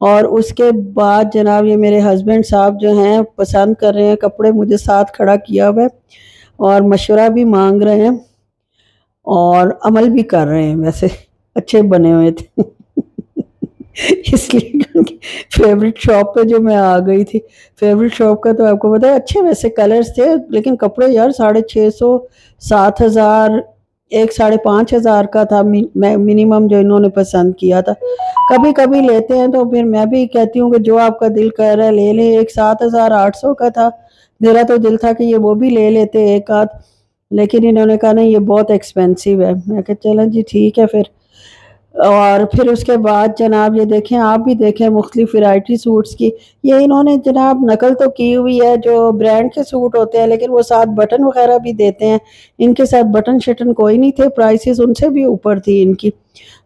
اور اس کے بعد جناب یہ میرے ہسبینڈ صاحب جو ہیں پسند کر رہے ہیں کپڑے، مجھے ساتھ کھڑا کیا ہوا ہے اور مشورہ بھی مانگ رہے ہیں اور عمل بھی کر رہے ہیں، ویسے اچھے بنے ہوئے تھے اس لیے فیوریٹ شاپ پہ جو میں آ گئی تھی، فیوریٹ شاپ کا تو آپ کو پتا ہے اچھے ویسے کلرز تھے، لیکن کپڑے یار 650 7,000 ایک 5,500 کا تھا منیمم جو انہوں نے پسند کیا تھا۔ کبھی کبھی لیتے ہیں تو پھر میں بھی کہتی ہوں کہ جو آپ کا دل کہہ رہا ہے لے لیں، ایک 7,800 کا تھا، میرا تو دل تھا کہ یہ وہ بھی لے لیتے ایک آدھ، لیکن انہوں نے کہا نہیں یہ بہت ایکسپینسیو ہے، میں کہا چلیں جی ٹھیک ہے پھر۔ اور پھر اس کے بعد جناب یہ دیکھیں، آپ بھی دیکھیں مختلف ورائٹی سوٹس کی، یہ انہوں نے جناب نقل تو کی ہوئی ہے جو برانڈ کے سوٹ ہوتے ہیں، لیکن وہ ساتھ بٹن وغیرہ بھی دیتے ہیں، ان کے ساتھ بٹن شٹن کوئی نہیں تھے، پرائسز ان سے بھی اوپر تھی ان کی۔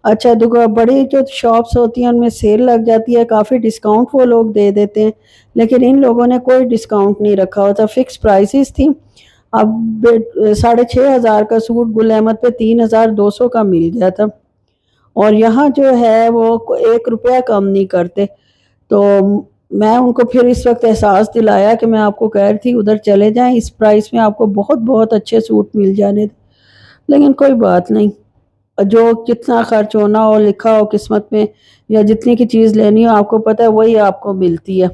اچھا بڑی جو شاپس ہوتی ہیں ان میں سیل لگ جاتی ہے، کافی ڈسکاؤنٹ وہ لوگ دے دیتے ہیں، لیکن ان لوگوں نے کوئی ڈسکاؤنٹ نہیں رکھا ہوتا، فکس پرائسز تھی۔ اب 6,500 کا سوٹ گل احمد پہ 3,200 کا مل گیا تھا، اور یہاں جو ہے وہ 1 روپیہ کم نہیں کرتے۔ تو میں ان کو پھر اس وقت احساس دلایا کہ میں آپ کو کہہ رہی تھی ادھر چلے جائیں، اس پرائس میں آپ کو بہت بہت اچھے سوٹ مل جانے تھے، لیکن کوئی بات نہیں، جو جتنا خرچ ہونا ہو لکھا ہو قسمت میں، یا جتنی کی چیز لینی ہو آپ کو پتہ ہے وہی آپ کو ملتی ہے۔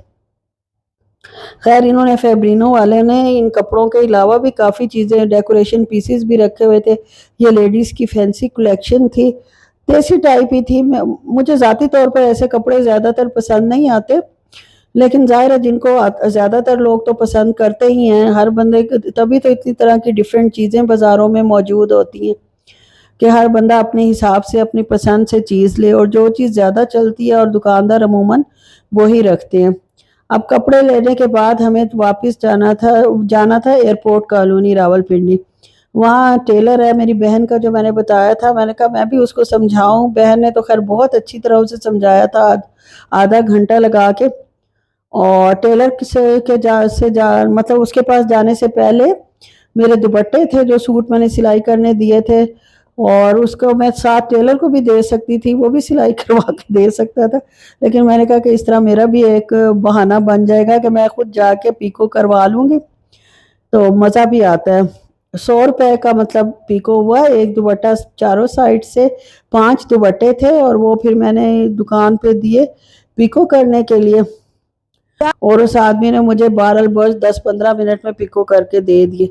خیر انہوں نے فیبرینو والے نے ان کپڑوں کے علاوہ بھی کافی چیزیں ڈیکوریشن پیسز بھی رکھے ہوئے تھے، یہ لیڈیز کی فینسی کلیکشن تھی، دیسی ٹائپ ہی تھی۔ مجھے ذاتی طور پر ایسے کپڑے زیادہ تر پسند نہیں آتے، لیکن ظاہر ہے جن کو زیادہ تر لوگ تو پسند کرتے ہی ہیں، ہر بندے تبھی تو اتنی طرح کی ڈیفرنٹ چیزیں بازاروں میں موجود ہوتی ہیں کہ ہر بندہ اپنے حساب سے اپنی پسند سے چیز لے، اور جو چیز زیادہ چلتی ہے اور دکاندار عموماً وہی رکھتے ہیں۔ اب کپڑے لینے کے بعد ہمیں واپس جانا تھا ایئرپورٹ کالونی راولپنڈی، وہاں ٹیلر ہے میری بہن کا جو میں نے بتایا تھا، میں نے کہا میں بھی اس کو سمجھاؤں، بہن نے تو خیر بہت اچھی طرح اسے سمجھایا تھا آدھا گھنٹہ لگا کے، اور ٹیلر مطلب اس کے پاس جانے سے پہلے میرے دوپٹے تھے جو سوٹ میں نے سلائی کرنے دیے تھے، اور اس کو میں ساتھ ٹیلر کو بھی دے سکتی تھی، وہ بھی سلائی کروا کے دے سکتا تھا، لیکن میں نے کہا کہ اس طرح میرا بھی ایک بہانہ بن جائے گا کہ میں خود جا کے پیکو کروا لوں گی تو مزہ بھی آتا ہے۔ 100 روپے کا مطلب پیکو ہوا، ایک دوپٹہ چاروں سائڈ سے 5 دوپٹے تھے، اور وہ پھر میں نے دکان پہ دیے پیکو کرنے کے لیے، اور اس آدمی نے مجھے 10-15 منٹ میں پیکو کر کے دے دیے۔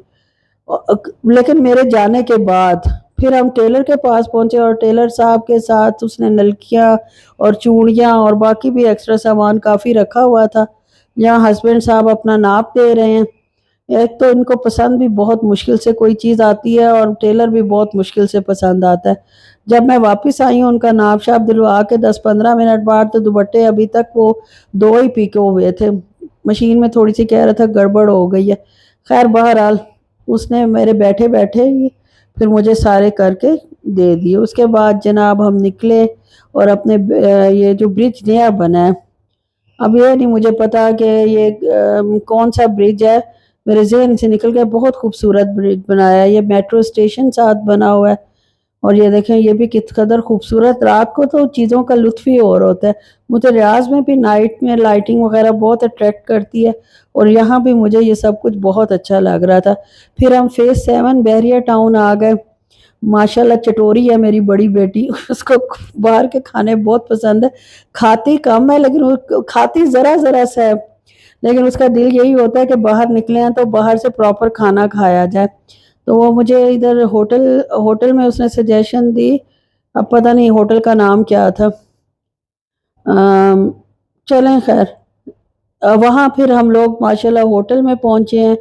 لیکن میرے جانے کے بعد پھر ہم ٹیلر کے پاس پہنچے، اور ٹیلر صاحب کے ساتھ اس نے نلکیاں اور چوڑیاں اور باقی بھی ایکسٹرا سامان کافی رکھا ہوا تھا، یہاں ہسبینڈ صاحب اپنا ناپ دے رہے ہیں۔ ایک تو ان کو پسند بھی بہت مشکل سے کوئی چیز آتی ہے، اور ٹیلر بھی بہت مشکل سے پسند آتا ہے۔ جب میں واپس آئی ہوں ان کا ناپ شاپ دلوا کے 10-15 منٹ بعد، تو دوپٹے ابھی تک وہ 2 ہی پیکو ہوئے تھے، مشین میں تھوڑی سی کہہ رہا تھا گڑبڑ ہو گئی ہے۔ خیر بہرحال اس نے میرے بیٹھے بیٹھے ہی پھر مجھے سارے کر کے دے دیے۔ اس کے بعد جناب ہم نکلے، اور اپنے یہ جو برج نیا بنا ہے، اب یہ نہیں مجھے پتا کہ یہ کون سا برج ہے، میرے ذہن سے نکل گیا، بہت خوبصورت برج بنایا ہے، یہ میٹرو اسٹیشن ساتھ بنا ہوا ہے، اور یہ دیکھیں یہ بھی کس قدر خوبصورت، رات کو تو چیزوں کا لطف ہی اور ہوتا ہے۔ مجھے ریاض میں بھی نائٹ میں لائٹنگ وغیرہ بہت اٹریکٹ کرتی ہے، اور یہاں بھی مجھے یہ سب کچھ بہت اچھا لگ رہا تھا۔ پھر ہم فیز 7 بحریہ ٹاؤن آ گئے، ماشاءاللہ چٹوری ہے میری بڑی بیٹی، اس کو باہر کے کھانے بہت پسند ہے، کھاتی کم ہے لیکن وہ کھاتی ذرا ذرا سا ہے، لیکن اس کا دل یہی ہوتا ہے کہ باہر نکلے ہیں تو باہر سے پراپر کھانا کھایا جائے، تو وہ مجھے ادھر ہوٹل میں اس نے سجیشن دی، اب پتہ نہیں ہوٹل کا نام کیا تھا، چلیں خیر وہاں پھر ہم لوگ ماشاءاللہ ہوٹل میں پہنچے ہیں،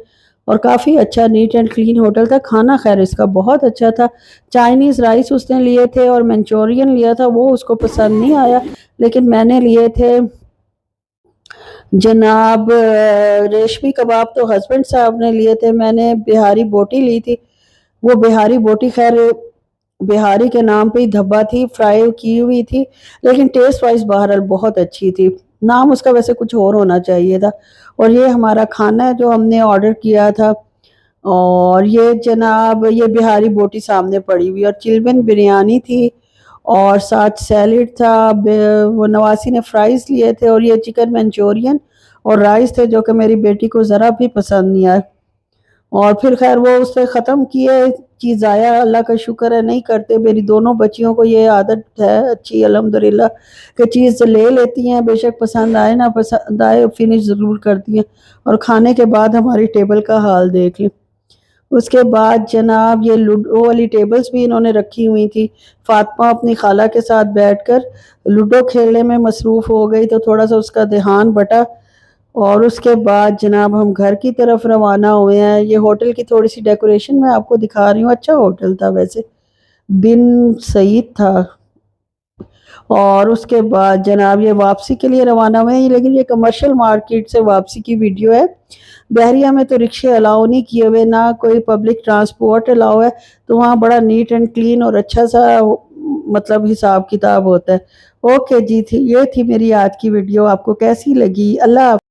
اور کافی اچھا نیٹ اینڈ کلین ہوٹل تھا، کھانا خیر اس کا بہت اچھا تھا۔ چائنیز رائس اس نے لیے تھے اور منچورین لیا تھا، وہ اس کو پسند نہیں آیا، لیکن میں نے لیے تھے جناب ریشمی کباب، تو ہسبینڈ صاحب نے لیے تھے، میں نے بہاری بوٹی لی تھی، وہ بہاری بوٹی خیر بہاری کے نام پہ ہی دھبا تھی، فرائی کی ہوئی تھی، لیکن ٹیسٹ وائز بہرحال بہت اچھی تھی، نام اس کا ویسے کچھ اور ہونا چاہیے تھا۔ اور یہ ہمارا کھانا ہے جو ہم نے آرڈر کیا تھا، اور یہ جناب یہ بہاری بوٹی سامنے پڑی ہوئی، اور چلبن بریانی تھی، اور ساتھ سیلڈ تھا، وہ نواسی نے فرائز لیے تھے، اور یہ چکن منچورین اور رائس تھے جو کہ میری بیٹی کو ذرا بھی پسند نہیں آئے۔ اور پھر خیر وہ اس سے ختم کیے، چیز آیا، اللہ کا شکر ہے نہیں کرتے، میری دونوں بچیوں کو یہ عادت ہے اچھی الحمدللہ کہ چیز لے لیتی ہیں، بے شک پسند آئے نہ پسند آئے فنش ضرور کرتی ہیں، اور کھانے کے بعد ہماری ٹیبل کا حال دیکھ لیں۔ اس کے بعد جناب یہ لوڈو والی ٹیبلز بھی انہوں نے رکھی ہوئی تھی، فاطمہ اپنی خالہ کے ساتھ بیٹھ کر لوڈو کھیلنے میں مصروف ہو گئی تو تھوڑا سا اس کا دھیان بٹا، اور اس کے بعد جناب ہم گھر کی طرف روانہ ہوئے ہیں۔ یہ ہوٹل کی تھوڑی سی ڈیکوریشن میں آپ کو دکھا رہی ہوں، اچھا ہوٹل تھا ویسے، بن سعید تھا۔ اور اس کے بعد جناب یہ واپسی کے لیے روانہ ہوئے ہیں، لیکن یہ کمرشل مارکیٹ سے واپسی کی ویڈیو ہے۔ بحریہ میں تو رکشے الاؤ نہیں کیے ہوئے، نہ کوئی پبلک ٹرانسپورٹ الاؤ ہے، تو وہاں بڑا نیٹ اینڈ کلین اور اچھا سا مطلب حساب کتاب ہوتا ہے۔ اوکے جی، یہ تھی میری آج کی ویڈیو، آپ کو کیسی لگی؟ اللہ حافظ۔